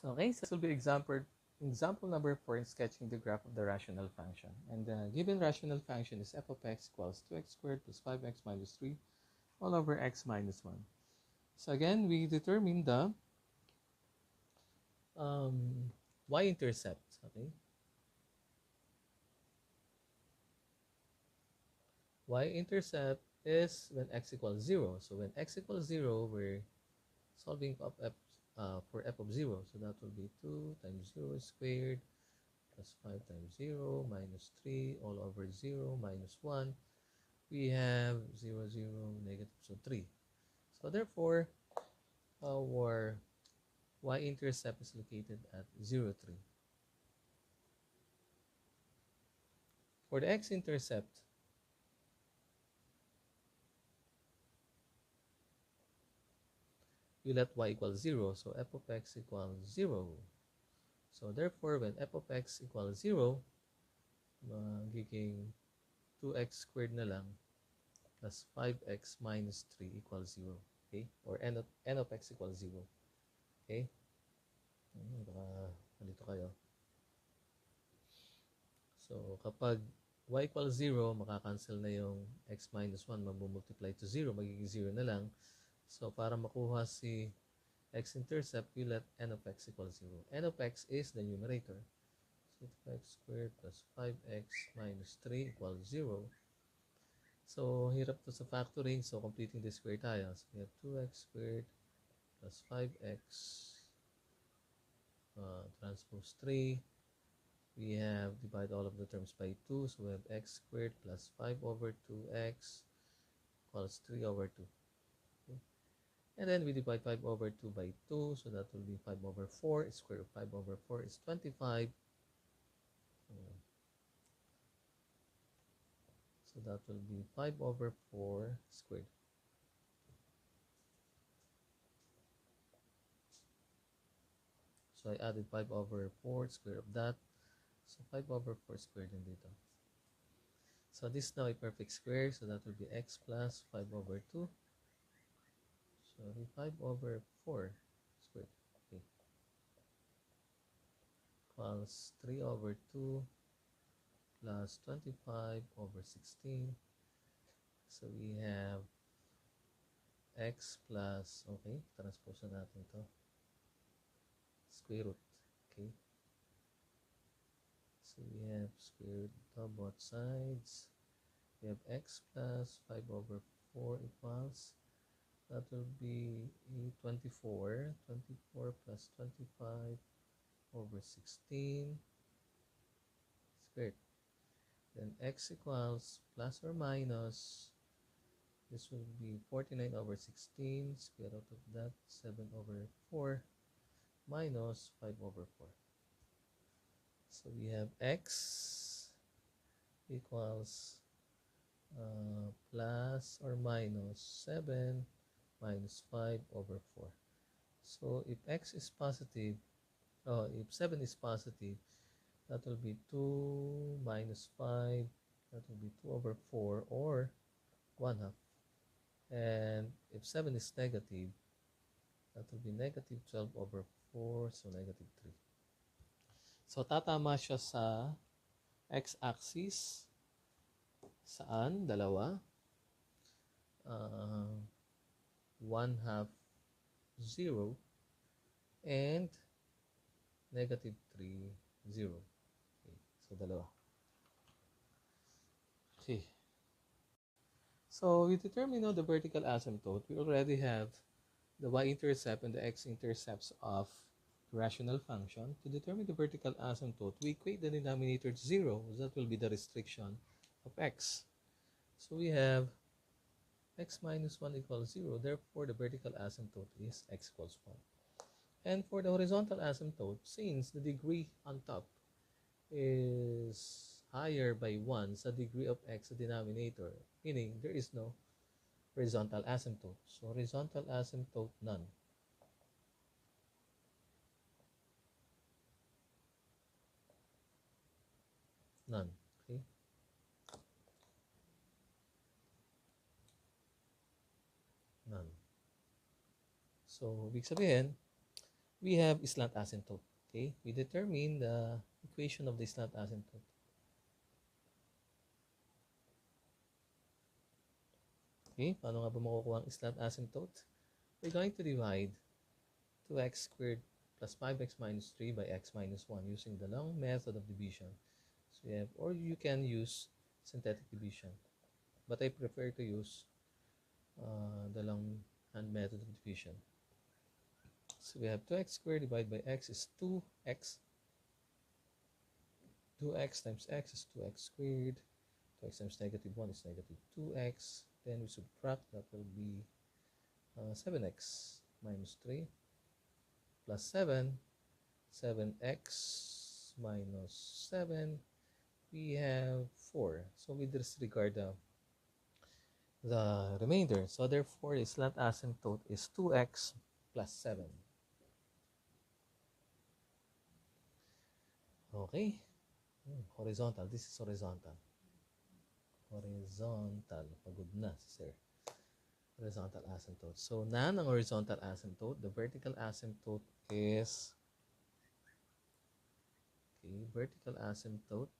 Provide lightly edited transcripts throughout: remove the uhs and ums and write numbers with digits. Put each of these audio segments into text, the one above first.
Okay, so this will be example number 4 in sketching the graph of the rational function. And the given rational function is f of x equals 2x squared plus 5x minus 3 all over x minus 1. So again, we determine the y-intercept. Okay, y-intercept is when x equals 0. So when x equals 0, we're solving for f of 0. So that will be 2 times 0 squared plus 5 times 0 minus 3 all over 0 minus 1. We have 0, 0, negative, so 3. So therefore, our y-intercept is located at 0, 3. For the x-intercept, we let y equal 0, so f of x equals 0. So therefore, when f of x equals 0, magiging 2x squared na lang plus 5x minus 3 equals 0. Okay? Or n of x equals 0. Okay? Baka malito kayo. So, kapag y equals 0, makakancel na yung x minus 1, mag-multiply to 0, magiging 0 na lang. So, para makuha si x-intercept, we let n of x equals 0. n of x is the numerator. So, 2x squared plus 5x minus 3 equals 0. So, hirap to sa factoring. So, completing the square tayo. So, we have 2x squared plus 5x transpose 3. We have divide all of the terms by 2. So, we have x squared plus 5 over 2x equals 3 over 2. Okay. And then we divide 5 over 2 by 2. So, that will be 5 over 4. Square of 5 over 4 is 25. So, that will be 5 over 4 squared. So, I added 5 over 4 square of that. So, 5 over 4 squared din dito. So, this is now a perfect square. So, that will be x plus 5 over 2. So, 5 over 4 squared. Okay. Equals 3 over 2 plus 25 over 16. So, we have x plus, okay, transpose na natin ito. Square root. Okay. So, we have square root of both sides. We have x plus 5 over 4 equals, that will be 24. 24 plus 25 over 16 squared. Then x equals plus or minus, this will be 49 over 16, square root of that, 7 over 4, minus 5 over 4. So we have x equals plus or minus 7 minus 5 over 4. So if x is positive, if 7 is positive, that will be 2 minus 5, that will be 2 over 4 or 1 half. And if 7 is negative, that will be negative 12 over 4, so negative 3. So tatama siya sa x-axis. Saan? Dalawa. 1 half 0 and negative 3, 0. Okay. So dalawa. Okay. So we determine now the vertical asymptote. We already have the y-intercept and the x-intercepts of the rational function. To determine the vertical asymptote, we equate the denominator to 0. That will be the restriction of x. So we have x minus 1 equals 0. Therefore, the vertical asymptote is x equals 1. And for the horizontal asymptote, since the degree on top is higher by 1 sa degree of x sa denominator, meaning there is no horizontal asymptote. So, horizontal asymptote, none. None. Okay? None. So, ibig sabihin, we have slant asymptote. Okay, we determine the equation of the slant asymptote. Okay, paano nga ba makukuha ang slant asymptote? We're going to divide 2x squared plus 5x minus 3 by x minus 1 using the long method of division. So you have, or you can use synthetic division. But I prefer to use the long hand method of division. So we have 2x squared divided by x is 2x. 2x times x is 2x squared. 2x times negative 1 is negative 2x. Then we subtract, that will be 7x minus 3 plus 7. 7x minus 7. We have 4. So we disregard the remainder. So therefore, the slant asymptote is 2x plus 7. Okay. Horizontal. This is horizontal. Horizontal. Pagod na si sir. Horizontal asymptote. So, nan ang horizontal asymptote. The vertical asymptote is vertical asymptote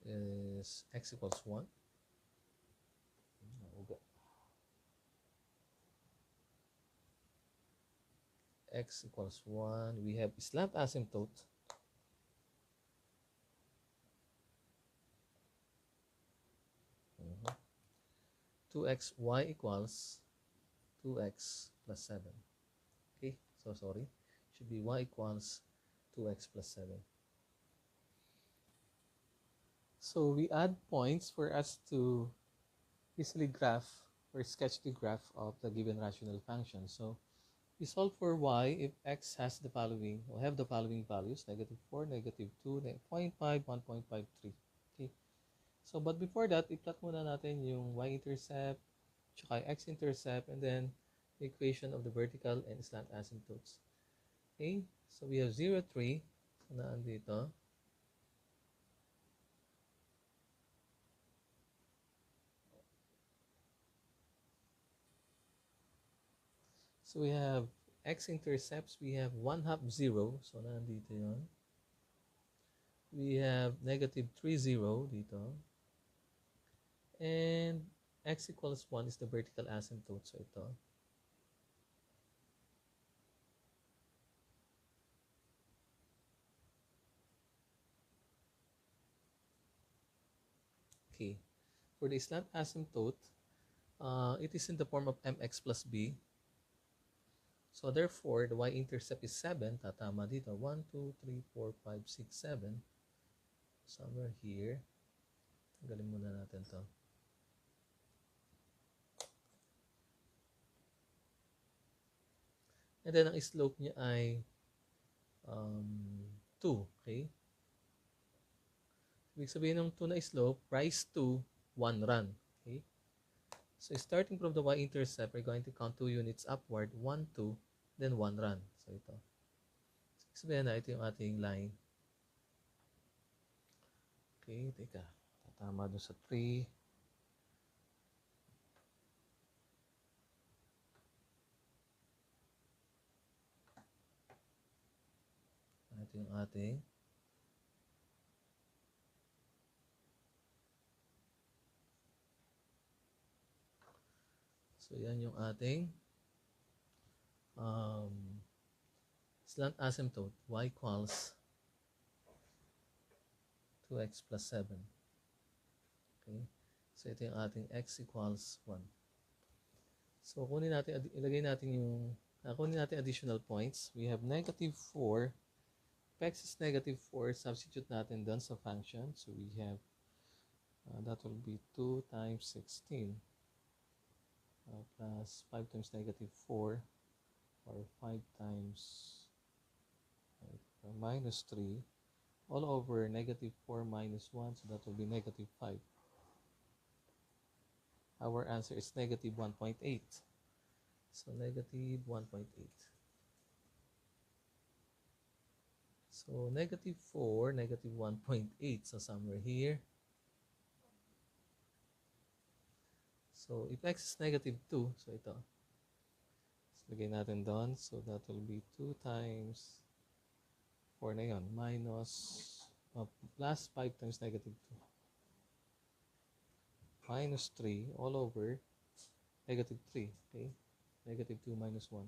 is x equals 1. X equals 1. We have slant asymptote. Uh-huh. 2x y equals 2x plus 7. Okay, so sorry. Should be y equals 2x plus 7. So we add points for us to easily graph or sketch the graph of the given rational function. So we solve for y if x has the following, or have the following values, negative 4, negative 2, 0.5, 1.53. Okay. So, but before that, i-plot muna natin yung y-intercept, tsaka x-intercept, and then the equation of the vertical and slant asymptotes. Okay. So, we have 0, 3. So, naan dito. So, we have x-intercepts. We have 1/2, 0. So, nandito yun. We have negative 3, 0 dito. And x equals 1 is the vertical asymptote. So, ito. Okay. For the slant asymptote, it is in the form of mx plus b. So, therefore, the y-intercept is 7. Tatama dito. 1, 2, 3, 4, 5, 6, 7. Somewhere here. Tanggalin muna natin to. And then, ang slope niya ay 2. Okay? Ibig sabihin ng 2 na slope, rise to 1 run. Okay? So, starting from the y-intercept, we're going to count 2 units upward. 1, 2, then 1 run. So, ito. So, sabihin na, ito yung ating line. Okay, teka. Tatama doon sa 3. Ito yung ating so, yan yung ating slant asymptote. Y equals 2x plus 7. Okay? So, ito yung ating x equals 1. So, kunin natin, ilagay natin yung, kunin natin additional points. We have negative 4. If x is negative 4, substitute natin dun sa function. So, we have, that will be 2 times 16 plus 5 times negative 4 or 5 times minus 3 all over negative 4 minus 1. So, that will be negative 5. Our answer is negative 1.8. So, negative 1.8. So, negative 4, negative 1.8. So, somewhere here. So, if x is negative 2, so ito. Lagay natin doon. So, that will be 2 times 4 na yun. Plus 5 times negative 2. Minus 3 all over negative 3. Okay? Negative 2 minus 1.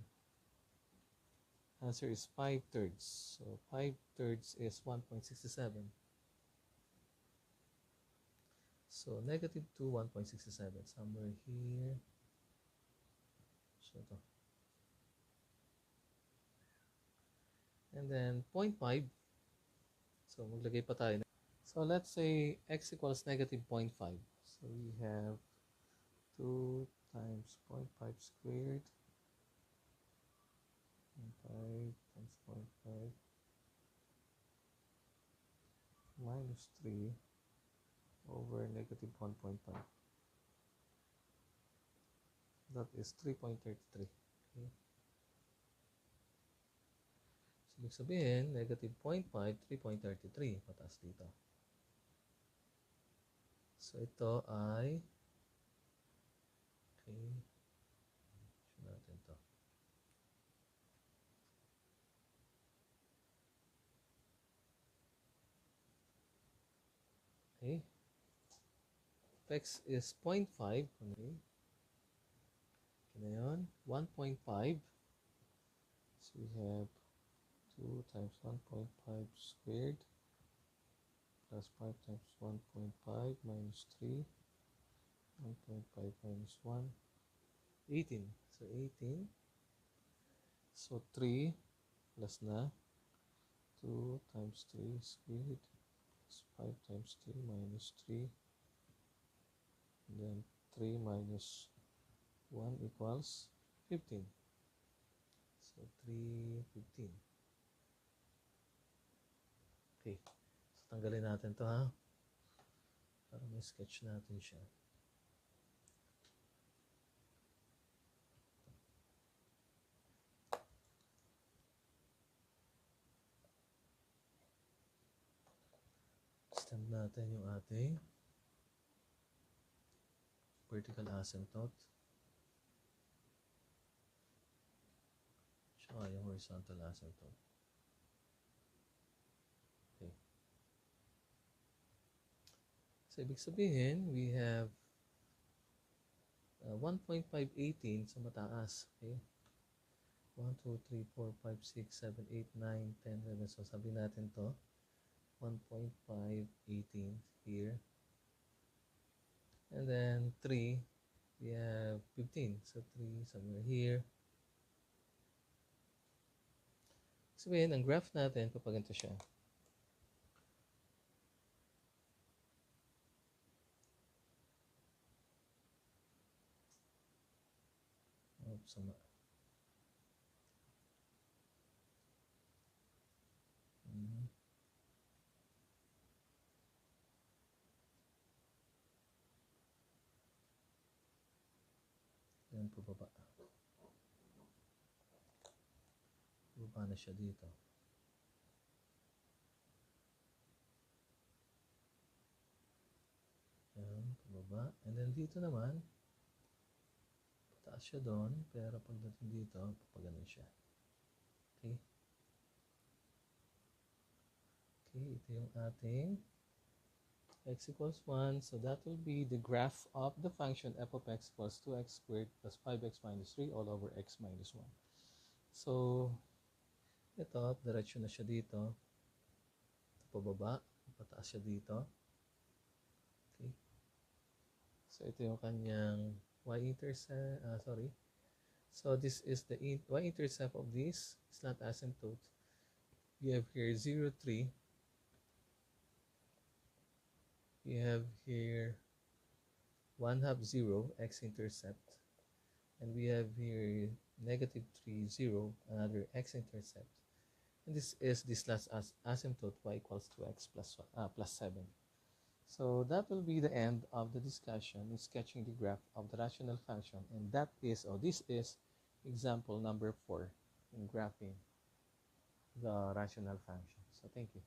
Answer is 5/3. So, 5/3 is 1.67. So, negative 2, 1.67. Somewhere here. So, ito. And then, 0.5. So, maglagay pa tayo. So, let's say x equals negative 0.5. So, we have 2 times 0.5 squared. 0.5 times 0.5 minus 3 over negative 1.5. That is 3.33. Okay. So, ibig sabihin, negative 0.5, 3.33. Pataas dito. So, ito ay, okay, show natin ito. Okay. X is 0.5. Okay. Okay na yun. 1.5. So, we have 2 times 1.5 squared plus 5 times 1.5 minus 3. 1.5 minus 1. 18. So, 18. So, 3 plus na. 2 times 3 squared plus 5 times 3 minus 3. And then 3 minus 1 equals 15. So, 315. Okay. So, tanggalin natin to ha. Para may sketch natin siya. Extend natin yung ating vertical asymptote. Tsaka yung horizontal asymptote. Okay. So, ibig sabihin, we have 1.518 sa mataas. Okay. 1, 2, 3, 4, 5, 6, 7, 8, 9, 10, 11. So, sabi natin to 1.518 here. And then 3, we have 15. So, 3 somewhere here. Sabihin, ang graph natin, kapag ganito siya. Oops, sama. Yan, pababa. Pababa na siya dito. Yan, pababa. And then dito naman, pataas siya doon, pero pagdating dito, papaganon siya. Okay. Okay, ito yung ating x equals 1. So that will be the graph of the function f of x equals 2x squared plus 5x minus 3 all over x minus 1. So, ito, diretso na siya dito. Ito pababa, pataas siya dito. Okay. So, ito yung kanyang y-intercept, So, this is the y-intercept of this slant asymptote. We have here 0, 3. We have here 1/2 0 x-intercept, and we have here negative 3 0 another x-intercept, and this is this last asymptote y equals 2x plus 7. So that will be the end of the discussion in sketching the graph of the rational function, and this is example number 4 in graphing the rational function. So thank you.